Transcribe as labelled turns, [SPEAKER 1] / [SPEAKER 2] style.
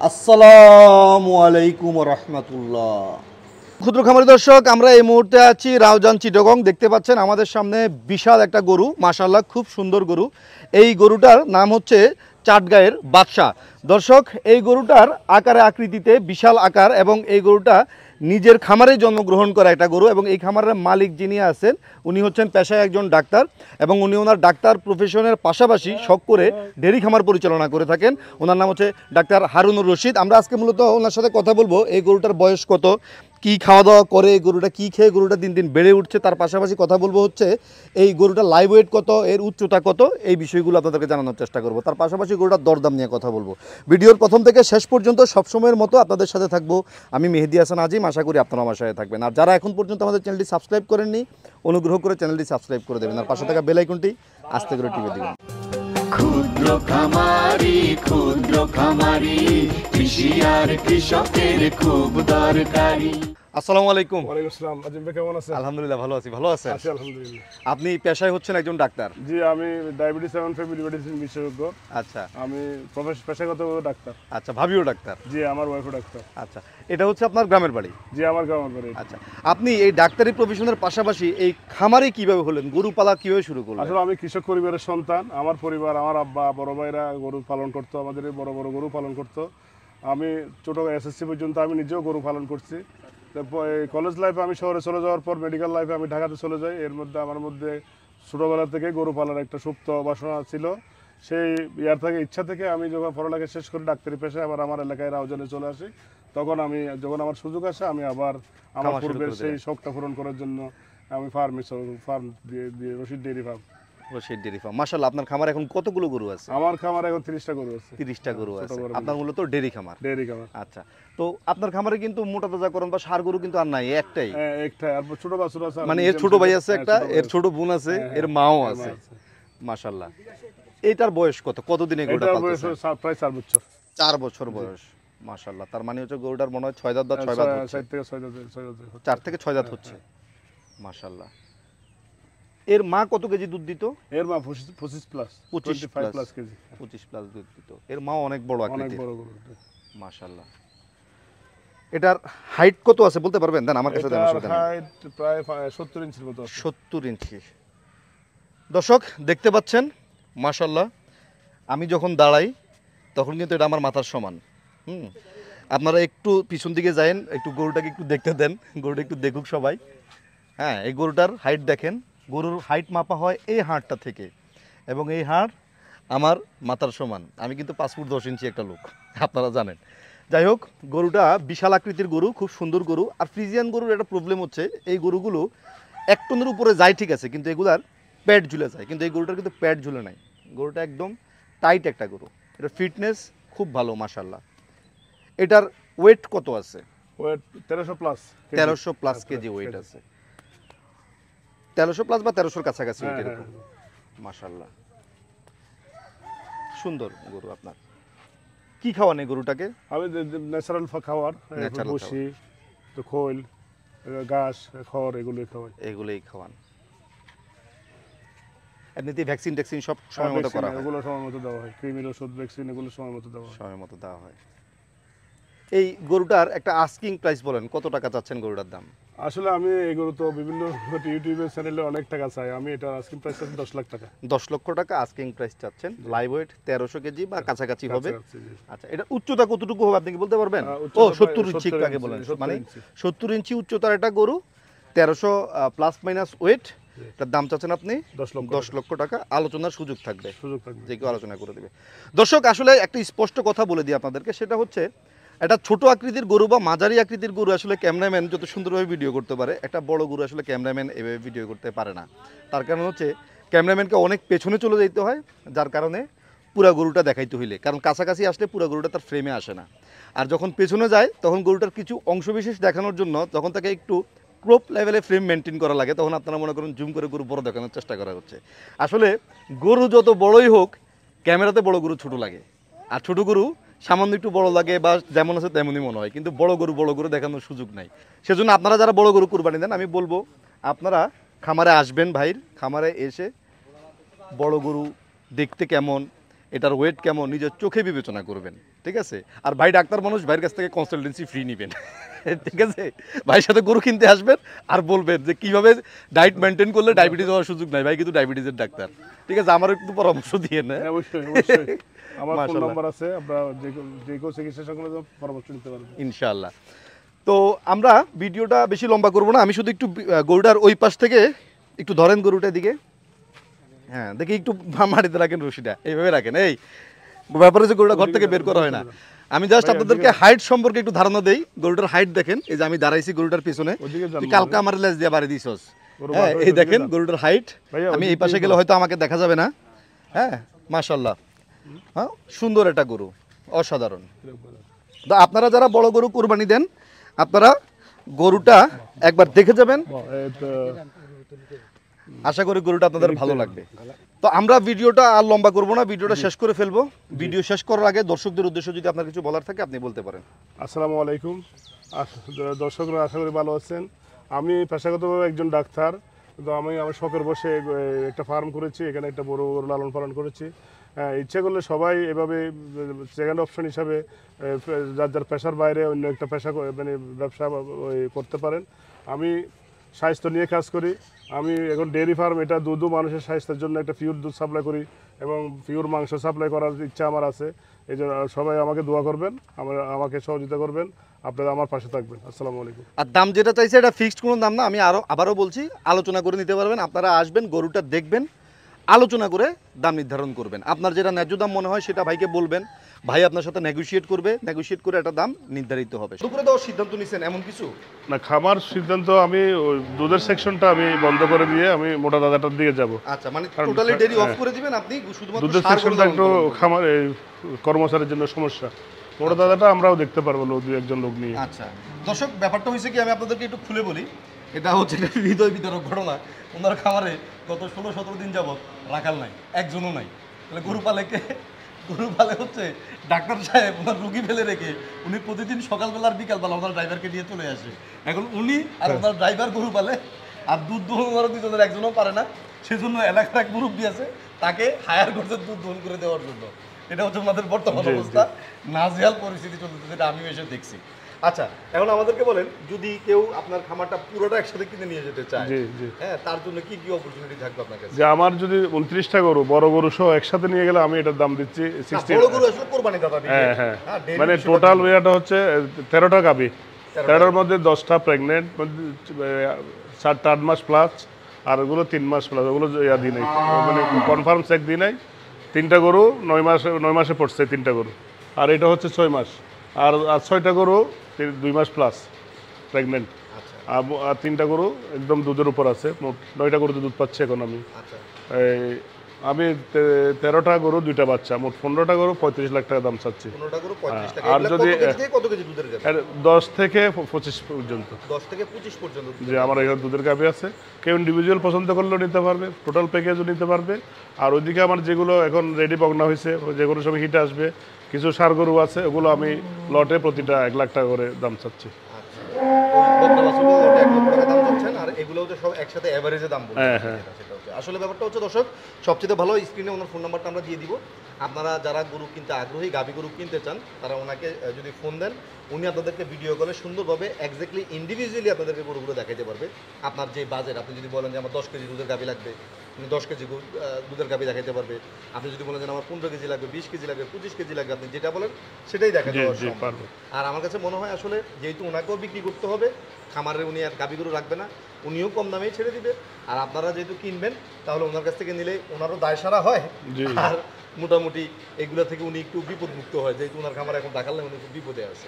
[SPEAKER 1] আসসালামু আলাইকুম রহমতুল্লাহ। ক্ষুদ্র খামারি দর্শক, আমরা এই মুহূর্তে আছি রাউজান চিটাগং। দেখতে পাচ্ছেন আমাদের সামনে বিশাল একটা গরু, মাশাআল্লাহ খুব সুন্দর গরু। এই গরুটার নাম হচ্ছে চাটগাঁয়ের বাদশা। দর্শক, এই গরুটার আকারে আকৃতিতে বিশাল আকার এবং এই গরুটা নিজের খামারে জন্মগ্রহণ করা একটা গরু এবং এই খামারের মালিক যিনি আছেন উনি হচ্ছেন পেশায় একজন ডাক্তার এবং উনি ওনার ডাক্তার প্রফেশনের পাশাপাশি শখ করে ডেয়ারি খামার পরিচালনা করে থাকেন। ওনার নাম হচ্ছে ডাক্তার হারুনুর রশিদ। আমরা আজকে মূলত ওনার সাথে কথা বলবো এই গরুটার বয়স কত, কি খাওয়া দাওয়া করে, গরুটা কি খেয়ে গরুটা দিন দিন বেড়ে উঠছে, তার পাশাপাশি কথা বলবো হচ্ছে এই গরুটার লাইভ ওয়েট কত, এর উচ্চতা কত, এই বিষয়গুলো আপনাদেরকে জানানোর চেষ্টা করব। তার পাশাপাশি গরুটার দরদাম নিয়ে কথা বলবো। ভিডিওর প্রথম থেকে শেষ পর্যন্ত সবসময়ের মতো আপনাদের সাথে থাকবো আমি মেহেদী হাসান আজিম। আশা করি আপনারা আমার সাথে থাকবেন। আর যারা এখন পর্যন্ত আমাদের চ্যানেলটি সাবস্ক্রাইব করেননি, অনুগ্রহ করে চ্যানেলটি সাবস্ক্রাইব করে দেবেন আর পাশে থাকা বেল আইকনটি আস্তে করে টিপে দিবেন।
[SPEAKER 2] ক্ষুদ্র খামারি কৃষি আর কৃষকের খুব দরকারি।
[SPEAKER 1] আসসালামু আলাইকুম।
[SPEAKER 3] ওয়ালাইকুম আসসালাম। আজিম ভাই কেমন আছেন?
[SPEAKER 1] আলহামদুলিল্লাহ ভালো আছি। ভালো আছেন?
[SPEAKER 3] আছি আলহামদুলিল্লাহ।
[SPEAKER 1] আপনি পেশায় হচ্ছেন একজন ডাক্তার?
[SPEAKER 3] জি, আমি ডায়াবেটিস এবং ফ্যামিলি মেডিসিন বিশেষজ্ঞ।
[SPEAKER 1] আচ্ছা।
[SPEAKER 3] আমি পেশাগত ডাক্তার।
[SPEAKER 1] আচ্ছা, ভাবিও ডাক্তার?
[SPEAKER 3] জি, আমার ওয়াইফও ডাক্তার।
[SPEAKER 1] আচ্ছা, এটা হচ্ছে আপনার গ্রামের বাড়ি?
[SPEAKER 3] জি, আমার গ্রামের বাড়ি।
[SPEAKER 1] আচ্ছা, আপনি এই ডাক্তারি প্রফেশনের পাশাপাশি এই খামারে কিভাবে হলেন, গরু পালা কিভাবে শুরু করলেন?
[SPEAKER 3] আসলে আমি কৃষক পরিবারের সন্তান। আমার পরিবার, আমার আব্বা বড় ভাইরা গরু পালন করতো, আমাদের বড় বড় গরু পালন করতো। আমি ছোট এসএসসি পর্যন্ত আমি নিজেও গরু পালন করছি। কলেজ লাইফে আমি শহরে চলে যাওয়ার পর মেডিকেল লাইফে আমি ঢাকাতে চলে যাই। এর মধ্যে আমার মধ্যে ছোটোবেলা থেকে গরু পালার একটা সুপ্ত বাসনা ছিল। সেই ইচ্ছা থেকে আমি যখন পড়ালেখা শেষ করি ডাক্তারি পেশায় আবার আমার এলাকায় রাউজানে চলে আসি, তখন যখন আমার সুযোগ আসে আমি আবার আমার পূর্বের সেই শখটা পূরণ করার জন্য আমি ফার্ম দিয়ে Rashid dairy farm.
[SPEAKER 1] Rashid dairy farm, মাশাআল্লাহ। আপনার খামারে এখন কতগুলো গরু আছে?
[SPEAKER 3] আমার খামারে এখন 30টা গরু আছে।
[SPEAKER 1] 30টা গরু আছে। আপনার মূলত ডেয়ারি খামার?
[SPEAKER 3] ডেয়ারি খামার।
[SPEAKER 1] আচ্ছা, তো আপনার খামারে কিন্তু মোটা তাজাকরণ বা ষাঁড় গরু কিন্তু আর নাই, একটাই?
[SPEAKER 3] হ্যাঁ, একটাই। আর ছোট বাছুর আছে,
[SPEAKER 1] মানে এর ছোট ভাই আছে একটা, এর ছোট বোন আছে, এর মাও আছে। মাশাআল্লাহ। এইটার বয়স কত, কতদিন এই গরুটা পালতেছেন?
[SPEAKER 3] প্রায় 4 বছর।
[SPEAKER 1] 4 বছর বয়স, মাশাআল্লাহ। তার মানে হচ্ছে গরুটার মনে হয় 6 দাঁত বা 6 দাঁত হচ্ছে। 4 থেকে 6 দাঁত হচ্ছে, মাশাআল্লাহ। এর মা কত কেজি দুধ দিত?
[SPEAKER 3] এর মা 25 প্লাস, 25 প্লাস কেজি,
[SPEAKER 1] 25 প্লাস দুধ দিত। এর মা অনেক বড় আকৃতির,
[SPEAKER 3] অনেক বড় গরু,
[SPEAKER 1] মাশাআল্লাহ। এটার হাইট কত আছে বলতে পারবেন? দেন আমার কাছে দেন।
[SPEAKER 3] হাইট প্রায় 70 ইঞ্চির মতো আছে।
[SPEAKER 1] 70 ইঞ্চি। দর্শক দেখতে পাচ্ছেন, মাশাআল্লাহ। আমি যখন দাঁড়াই তখন কিন্তু এটা আমার মাথার সমান। আপনারা একটু পিছন দিকে যায়েন, একটু গরুটাকে একটু দেখতে দেন, গরুটা একটু দেখুক সবাই। হ্যাঁ, এই গরুটার হাইট দেখেন। গরুর হাইট মাপা হয় এই হাড়টা থেকে এবং এই হাড় আমার মাথার সমান। আমি কিন্তু 5 ফুট 10 ইঞ্চি একটা লোক, আপনারা জানেন। যাই হোক, গরুটা বিশাল আকৃতির গরু, খুব সুন্দর গরু। আর ফ্রিজিয়ান গরুর একটা প্রবলেম হচ্ছে এই গরুগুলো 1 টনের উপরে যায় ঠিক আছে, কিন্তু এগুলার প্যাড ঝুলে যায়, কিন্তু এই গরুটার কিন্তু প্যাড ঝুলে নাই। গরুটা একদম টাইট একটা গরু। এটা ফিটনেস খুব ভালো, মাশাআল্লাহ। এটার ওয়েট কত আছে?
[SPEAKER 3] Weight 1300 plus.
[SPEAKER 1] 1300 plus KG weight আছে। 1300 প্লাস বা 1300-র কাছাকাছি ওয়েট এরকম, মাশাআল্লাহ। সুন্দর গরু। আপনার কি খাওয়ান এই গরুটাকে?
[SPEAKER 3] আমি ন্যাচারাল খাবার, ভুসি, তো খোল, ঘাস, খড় এগুলোই খাওয়াই।
[SPEAKER 1] এগুলোই খাওয়ান? এমনিতে ভ্যাকসিন ট্যাকসিন সব সময় মতো করা হয়?
[SPEAKER 3] এগুলো সময় মতো দেওয়া হয়। কৃমির ওষুধ, ভ্যাকসিন এগুলো সময় মতো দেওয়া হয়।
[SPEAKER 1] সময় মতো দেওয়া হয়। এই গরুটার একটা আস্কিং প্রাইস বলেন, কত টাকা চাচ্ছেন গরুটার দাম?
[SPEAKER 3] আসলে আমি এই গরু তো বিভিন্ন ইউটিউবের চ্যানেলে অনেক টাকা চাই। আমি এটা আস্কিং প্রাইস আছে 10 লাখ টাকা।
[SPEAKER 1] 10 লক্ষ টাকা আস্কিং প্রাইস চাচ্ছেন। লাইভ ওয়েট 1300 কেজি বা কাছাকাছি হবে। আচ্ছা, এটা উচ্চতা কতটুকু হবে আপনি কি বলতে পারবেন? ও 70 ইঞ্চি আগে বলেন, মানে 70 ইঞ্চি উচ্চতার একটা গরু, 1300 প্লাস মাইনাস ওয়েট। এটার দাম চাচ্ছেন আপনি 10 লক্ষ টাকা। আলোচনার সুযোগ থাকবে, যে কেউ আলোচনা করে দেবে। দর্শক, আসলে একটা স্পষ্ট কথা বলে দিই আপনাদেরকে, সেটা হচ্ছে একটা ছোট আকৃতির গরু বা মাঝারি আকৃতির গরু আসলে ক্যামেরাম্যান যত সুন্দরভাবে ভিডিও করতে পারে, একটা বড় গরু আসলে ক্যামেরাম্যান এভাবে ভিডিও করতে পারে না। তার কারণ হচ্ছে ক্যামেরাম্যানকে অনেক পেছনে চলে যেতে হয়, যার কারণে পুরো গরুটা দেখাইতে হইলে, কারণ কাছাকাছি আসলে পুরো গরুটা তার ফ্রেমে আসে না। আর যখন পেছনে যায় তখন গরুটার কিছু অংশবিশেষ দেখানোর জন্য তখন তাকে একটু ক্রপ লেভেলে ফ্রেম মেনটেন করা লাগে, তখন আপনারা মনে করেন জুম করে গরু বড় দেখানোর চেষ্টা করা হচ্ছে। আসলে গরু যত বড়ই হোক, ক্যামেরাতে বড় গরু ছোট লাগে, আর ছোট গরু সামান্য একটু বড় লাগে বা যেমন আছে তেমনই মনে হয়, কিন্তু বড় গরু দেখানোর সুযোগ নাই। সেজন্য আপনারা যারা বড় গরু কুরবানি দেন, আমি বলবো আপনারা খামারে আসবেন, ভাইয়ের খামারে এসে বড় গরু দেখতে কেমন, এটার ওয়েট কেমন নিজের চোখে বিবেচনা করবেন, ঠিক আছে? আর ভাই ডাক্তার মানুষ, ভাইয়ের কাছ থেকে কনসালটেন্সি ফ্রি নেবেন, ঠিক আছে? ভাইয়ের সাথে গরু কিনতে আসবেন আর বলবেন যে কিভাবে ডায়েট মেনটেন করলে ডায়াবেটিস হওয়ার সুযোগ নাই। ভাই কিন্তু ডায়াবেটিসের ডাক্তার, ঠিক আছে? আমার একটু পরামর্শ দিয়ে না।
[SPEAKER 3] অবশ্যই অবশ্যই আমার ফোন নাম্বার আছে, আপনারা যে কেউ চিকিৎসা সংক্রান্ত পরামর্শ নিতে পারবেন
[SPEAKER 1] ইনশাআল্লাহ। তো আমরা ভিডিওটা বেশি লম্বা করব না, আমি শুধু একটু গরুটার ওই পাশ থেকে একটু ধরেন গরুটার দিকে, হ্যাঁ দেখি একটু মাটিতে রাখেন রশিটা, এইভাবে রাখেন। এই ব্যাপারে যে গরুটা ঘর থেকে বের করা হয় না, আমি জাস্ট আপনাদেরকে হাইট সম্পর্কে একটু ধারণা দেই। গরুটার হাইট দেখেন, এই যে আমি দাঁড়াইছি গরুটার পিছনে, তুই কালকে আমার লেজ দিয়ে বাড়ি দিছস, হ্যাঁ এই দেখেন গরুটার হাইট। আমি এই পাশে গেলে হয়তো আমাকে দেখা যাবে না, হ্যাঁ মাশাআল্লাহ, হ্যাঁ সুন্দর একটা গরু, অসাধারণ। তো আপনারা যারা বড় গরু কুরবানি দেন, আপনারা গরুটা একবার দেখে যাবেন, আশা করি গরুটা আপনাদের ভালো লাগবে। তো আমরা ভিডিওটা আর লম্বা করব না, ভিডিওটা শেষ করে ফেলবো। ভিডিও শেষ করার আগে দর্শকদের উদ্দেশ্যে যদি আপনার কিছু বলার থাকে আপনি বলতে পারেন।
[SPEAKER 3] আসসালামু আলাইকুম, দর্শকরা আশা করি ভালো আছেন। আমি পেশাগতভাবে একজন ডাক্তার, তো আমি আমার শখের বসে একটা ফার্ম করেছি, এখানে একটা বড় গরু লালন পালন করেছি। ইচ্ছে করলে সবাই এভাবে সেকেন্ড অপশন হিসাবে যার যার পেশার বাইরে অন্য একটা পেশা মানে ব্যবসা করতে পারেন। আমি স্বাস্থ্য নিয়ে কাজ করি। আমি এখন ডেয়ারি ফার্ম, এটা দুধও মানুষের স্বাস্থ্যের জন্য একটা পিওর দুধ সাপ্লাই করি এবং পিওর মাংস সাপ্লাই করার ইচ্ছা আমার আছে। এই জন্য সবাই আমাকে দোয়া করবেন, আমাকে সহযোগিতা করবেন, আপনারা আমার পাশে থাকবেন। আসসালামু আলাইকুম।
[SPEAKER 1] আর দাম যেটা চাইছে এটা ফিক্সড কোনো দাম না, আমি আবারও বলছি, আলোচনা করে নিতে পারবেন। আপনারা আসবেন, গরুটা দেখবেন, আলোচনা করে দাম নির্ধারণ করবেন। আপনার যেটা ন্যায্য দাম মনে হয় সেটা ভাইকে বলবেন, ভাই আপনার সাথে নেগোশিয়েট করবে, নেগোশিয়েট করে একটা দাম নির্ধারিত হবে। শুরু করে দেওয়ার সিদ্ধান্ত নিছেন এমন কিছু
[SPEAKER 3] না, খামার সিদ্ধান্ত আমি দুধের সেকশনটা আমি বন্ধ করে দিয়ে আমি মোটা দাদাটার দিকে যাব।
[SPEAKER 1] আচ্ছা, মানে টোটালি ডেরি অফ করে দিবেন আপনি, শুধুমাত্র
[SPEAKER 3] দুধের সেকশনটা একটু খামার কর্মচারীর জন্য সমস্যা, মোটা দাদাটা আমরাও দেখতে পারবো দুই একজন লোক নিয়ে।
[SPEAKER 1] আচ্ছা দর্শক, ব্যাপারটা হয়েছে কি, আমি আপনাদেরকে একটু খুলে বলি। এটা হচ্ছে একটা হৃদয় বিদারক ঘটনা। ওনার খামারে গত 16-17 দিন যাবত রাখাল নাই, একজনও নাই। তাহলে গরু পালে হচ্ছে ডাক্তার সাহেব ওনার রুগী ফেলে রেখে উনি প্রতিদিন সকালবেলা আর বিকালবেলা ওনার ড্রাইভারকে নিয়ে চলে আসে। এখন উনি আর ওনার ড্রাইভার গরু পালে, আর দুধ দোহন ওনারা দুজনের একজনও পারে না, সেজন্য এলাকার এক মুরব্বী আছে, তাকে হায়ার করছে দুধ দোহন করে দেওয়ার জন্য। এটা হচ্ছে আমাদের বর্তমান অবস্থা, নাজেহাল পরিস্থিতি চলতেছে, যেটা আমি এসে দেখছি। আচ্ছা, এখন আমাদেরকে বলেন, যদি কেউ আপনার খামারটা পুরোটা একসাথে কিনে নিয়ে যেতে চায়, হ্যাঁ তার জন্য কি কি অপরচুনিটি থাকবে আপনার কাছে?
[SPEAKER 3] যে আমার যদি 29টা গরু, বড় গরু সহ একসাথে নিয়ে গেলে আমি এটার দাম দিচ্ছি 60।
[SPEAKER 1] বড় গরু আসলে কুরবানি দাতা দিবে।
[SPEAKER 3] হ্যাঁ, মানে টোটাল ওয়েটা হচ্ছে 13টা গাভী, 13টার মধ্যে 10টা প্রেগনেন্ট, 7টা 8 মাস প্লাস, আর ওগুলো 3 মাস প্লাস, ওগুলো দিই নাই, মানে কনফার্ম চেক দিই নাই। 3টা গরু 9 মাসে পড়ছে 3টা গরু, আর এটা হচ্ছে 6 মাস, আর 6টা গরু 2 মাস প্লাস প্রেগনেন্ট, আর 3টা গরু একদম দুধের উপর আছে। মোট 9টা গরু দুধ পাচ্ছে এখন আমি 13টা গরু 2টা বাচ্চা, মোট 15টা গরু 35 লাখ টাকা দাম চাচ্ছি। আর যদি 10 থেকে 25 পর্যন্ত,
[SPEAKER 1] 10 থেকে 25 পর্যন্ত
[SPEAKER 3] যে আমার এখানে দুধের গাভী আছে, কেউ ইন্ডিভিজুয়াল পছন্দ করলেও নিতে পারবে, টোটাল প্যাকেজও নিতে পারবে। আর ওইদিকে আমার যেগুলো এখন রেডি পগনা হয়েছে, যে কোনো সময় হিটে আসবে, কিছু সার গরু আছে, ওগুলো আমি লটে প্রতিটা 1 লাখ টাকা করে দাম চাচ্ছি।
[SPEAKER 1] আসলে ব্যাপারটা হচ্ছে দর্শক, সবচেয়ে ভালো স্ক্রিনে ওনার ফোন নাম্বারটা আমরা দিয়ে দিব। আপনারা যারা গরু কিনতে আগ্রহী, গাভী গরু কিনতে চান, তারা ওনাকে যদি ফোন দেন, উনি আপনাদেরকে ভিডিও কলে সুন্দরভাবে এক্স্যাক্টলি ইন্ডিভিজুয়ালি আপনাদেরকে গরুগুলো দেখাতে পারবে। আপনার যে বাজেট, আপনি যদি বলেন যে আমার 10 কেজি দুধের গাভী লাগবে, উনি 10 কেজি দুধের গাভী দেখাতে পারবে। আপনি যদি বলেন যে আমার 15 কেজি লাগবে, 20 কেজি লাগবে, 25 কেজি লাগবে, আপনি যেটা বলেন সেটাই দেখাতে পারবে। আর আমার কাছে মনে হয় আসলে যেহেতু ওনাকেও বিক্রি করতে হবে, খামারে উনি আর গাভী গরু রাখবে না, উনিও কম দামেই ছেড়ে দিবে। আর আপনারা যেহেতু কিনবেন, তাহলে ওনার কাছ থেকে নিলে ওনারও দায় সারা হয়, আর মোটামুটি এগুলো থেকে উনি একটু বিপদমুক্ত হয়, যেহেতু ওনার খামার এখন দেখালে উনি খুব বিপদে আছে।